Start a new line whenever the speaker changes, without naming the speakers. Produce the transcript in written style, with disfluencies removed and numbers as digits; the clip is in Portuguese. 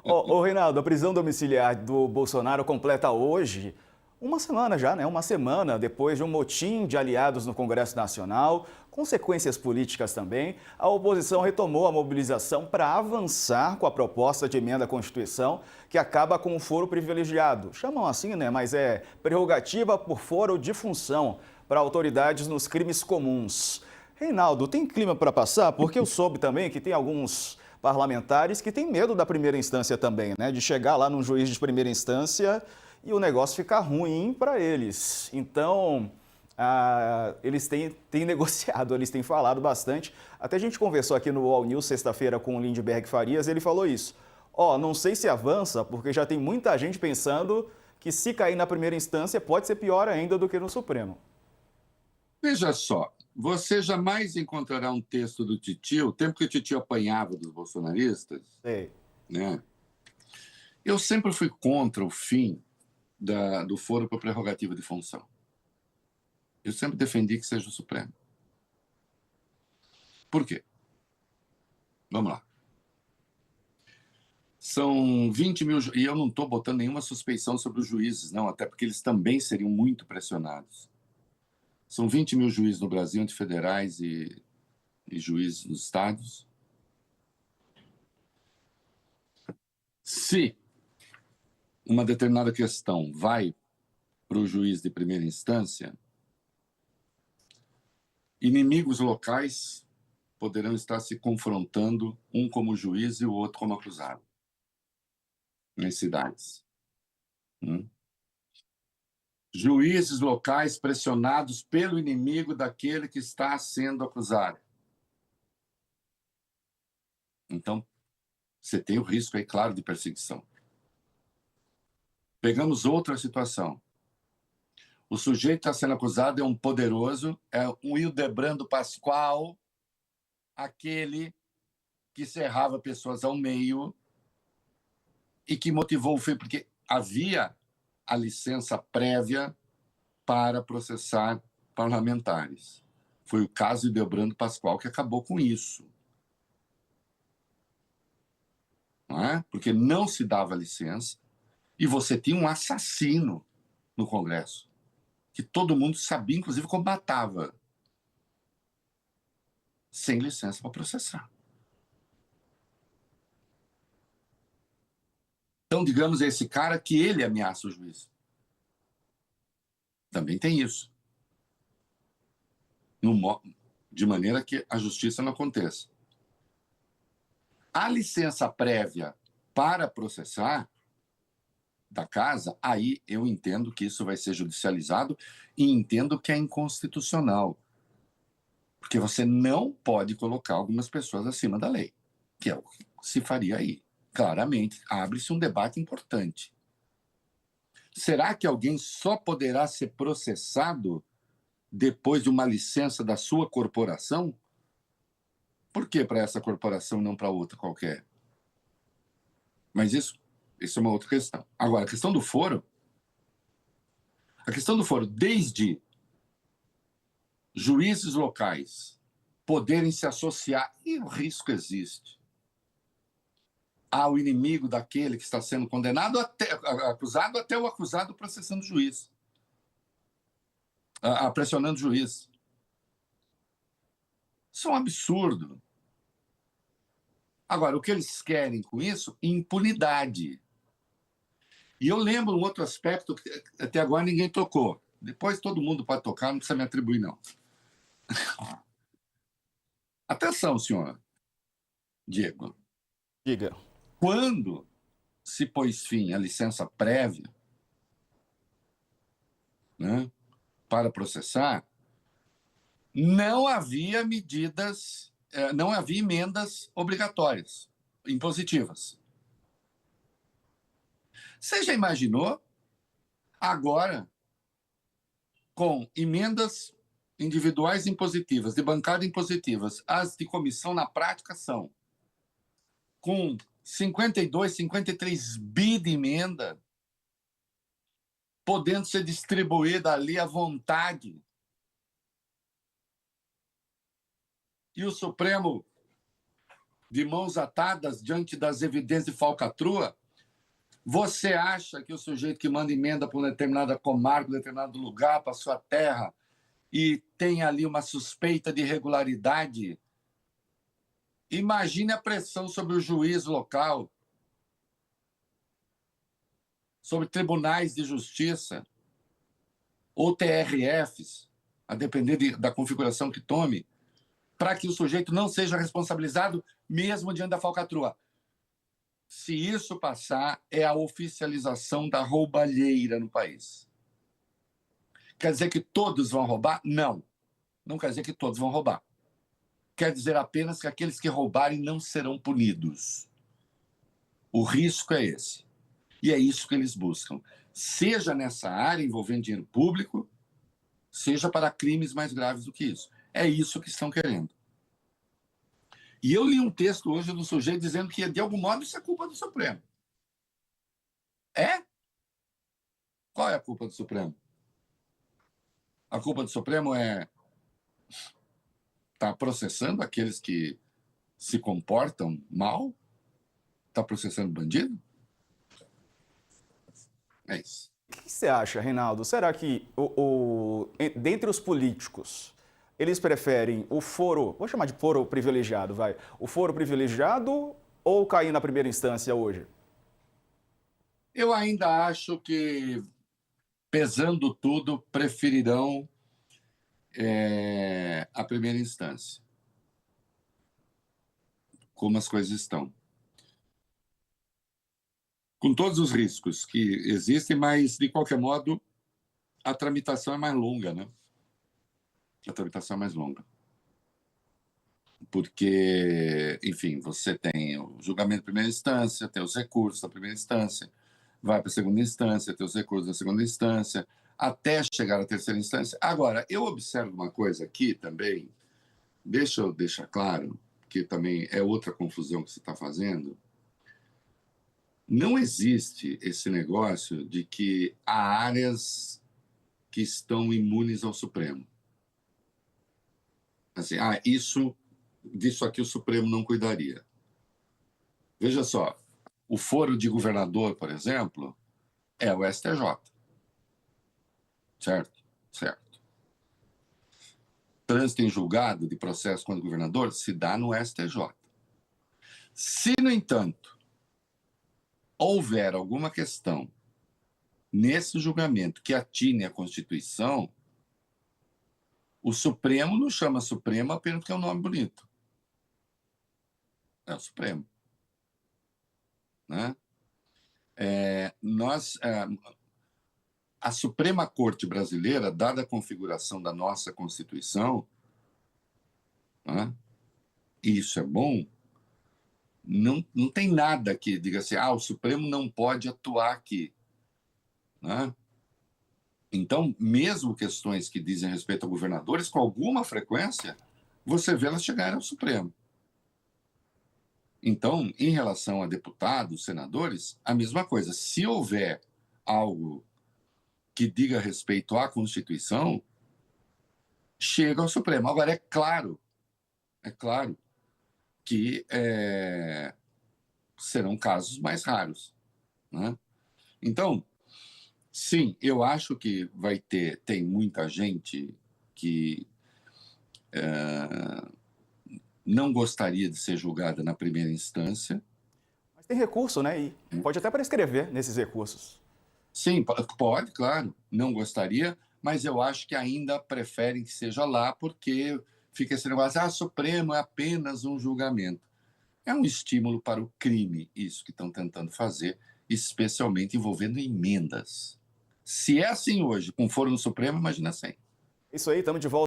Ô, Reinaldo, a prisão domiciliar do Bolsonaro completa hoje uma semana já, né? Uma semana depois de um motim de aliados no Congresso Nacional, consequências políticas também. A oposição retomou a mobilização para avançar com a proposta de emenda à Constituição que acaba com o foro privilegiado. Chamam assim, né? Mas é prerrogativa por foro de função para autoridades nos crimes comuns. Reinaldo, tem clima para passar? Porque eu soube também que tem alguns parlamentares que têm medo da primeira instância também, né? De chegar lá num juiz de primeira instância e o negócio ficar ruim para eles. Então, eles têm negociado, eles têm falado bastante. Até a gente conversou aqui no All News sexta-feira com o Lindbergh Farias, ele falou isso. Não sei se avança, porque já tem muita gente pensando que se cair na primeira instância pode ser pior ainda do que no Supremo.
Veja só, você jamais encontrará um texto do Titio, o tempo que o Titio apanhava dos bolsonaristas,
Sei.
né? Eu sempre fui contra o fim do foro por prerrogativa de função. Eu sempre defendi que seja o Supremo. Por quê? Vamos lá. São 20 mil... E eu não estou botando nenhuma suspeição sobre os juízes, não, até porque eles também seriam muito pressionados. São 20 mil juízes no Brasil, entre federais e juízes nos estados. Se uma determinada questão vai para o juiz de primeira instância, inimigos locais poderão estar se confrontando, um como juiz e o outro como acusado, nas cidades. Juízes locais pressionados pelo inimigo daquele que está sendo acusado. Então, você tem o risco aí, claro, de perseguição. Pegamos outra situação. O sujeito que está sendo acusado é um poderoso, é um Hildebrando Pascoal, aquele que cerrava pessoas ao meio e que motivou o fim, porque havia a licença prévia para processar parlamentares. Foi o caso de Hildebrando Pascoal que acabou com isso. Não é? Porque não se dava licença e você tinha um assassino no Congresso, que todo mundo sabia, inclusive, como matava, sem licença para processar. Então, digamos, é esse cara que ele ameaça o juiz. Também tem isso. De maneira que a justiça não aconteça. A licença prévia para processar da casa, aí eu entendo que isso vai ser judicializado e entendo que é inconstitucional. Porque você não pode colocar algumas pessoas acima da lei, que é o que se faria aí. Claramente, abre-se um debate importante. Será que alguém só poderá ser processado depois de uma licença da sua corporação? Por que para essa corporação e não para outra qualquer? Mas isso é uma outra questão. Agora, a questão do foro, desde juízes locais poderem se associar, e o risco existe, ao inimigo daquele que está sendo condenado, acusado, até o acusado processando o juiz, pressionando o juiz. Isso é um absurdo. Agora, o que eles querem com isso? Impunidade. E eu lembro um outro aspecto que até agora ninguém tocou. Depois todo mundo pode tocar, não precisa me atribuir, não. Atenção, senhor Diego.
Diga.
Quando se pôs fim à licença prévia, né, para processar, não havia não havia emendas obrigatórias, impositivas. Você já imaginou agora, com emendas individuais impositivas, de bancada impositivas, as de comissão na prática são com 52, 53 bi de emenda, podendo ser distribuída ali à vontade. E o Supremo de mãos atadas diante das evidências de falcatrua? Você acha que o sujeito que manda emenda para uma determinada comarca, um determinado lugar, para sua terra, e tem ali uma suspeita de irregularidade, imagine a pressão sobre o juiz local, sobre tribunais de justiça, ou TRFs, a depender da configuração que tome, para que o sujeito não seja responsabilizado mesmo diante da falcatrua. Se isso passar, é a oficialização da roubalheira no país. Quer dizer que todos vão roubar? Não. Não quer dizer que todos vão roubar. Quer dizer apenas que aqueles que roubarem não serão punidos. O risco é esse. E é isso que eles buscam. Seja nessa área envolvendo dinheiro público, seja para crimes mais graves do que isso. É isso que estão querendo. E eu li um texto hoje do sujeito dizendo que, de algum modo, isso é culpa do Supremo. É? Qual é a culpa do Supremo? A culpa do Supremo é estar processando aqueles que se comportam mal? Está processando bandido? É isso.
O que você acha, Reinaldo? Será que, dentre os políticos, eles preferem o foro, vou chamar de foro privilegiado, vai, o foro privilegiado ou cair na primeira instância hoje?
Eu ainda acho que, pesando tudo, preferirão a primeira instância. Como as coisas estão. Com todos os riscos que existem, mas, de qualquer modo, a tramitação é mais longa, né? A tramitação é mais longa. Porque, enfim, você tem o julgamento de primeira instância, tem os recursos da primeira instância, vai para a segunda instância, tem os recursos da segunda instância, até chegar à terceira instância. Agora, eu observo uma coisa aqui também, deixa eu deixar claro, que também é outra confusão que você está fazendo. Não existe esse negócio de que há áreas que estão imunes ao Supremo. Assim, disso aqui o Supremo não cuidaria. Veja só, o foro de governador, por exemplo, é o STJ. Certo? Certo. Trânsito em julgado de processo contra o governador se dá no STJ. Se, no entanto, houver alguma questão nesse julgamento que atine à Constituição, o Supremo não chama Supremo apenas porque é um nome bonito. É o Supremo. Né? A Suprema Corte Brasileira, dada a configuração da nossa Constituição, né, e isso é bom, não tem nada que diga assim, o Supremo não pode atuar aqui. Né? Então, mesmo questões que dizem respeito a governadores, com alguma frequência, você vê elas chegarem ao Supremo. Então, em relação a deputados, senadores, a mesma coisa. Se houver algo que diga respeito à Constituição, chega ao Supremo. Agora, é claro que serão casos mais raros. Né? Então, sim, eu acho que tem muita gente que não gostaria de ser julgada na primeira instância.
Mas tem recurso, né? E pode até prescrever nesses recursos.
Sim, pode, claro. Não gostaria, mas eu acho que ainda preferem que seja lá, porque fica esse negócio, Supremo é apenas um julgamento. É um estímulo para o crime, isso que estão tentando fazer, especialmente envolvendo emendas. Se é assim hoje, com foro no Supremo, imagina sem.
Isso aí, estamos de volta.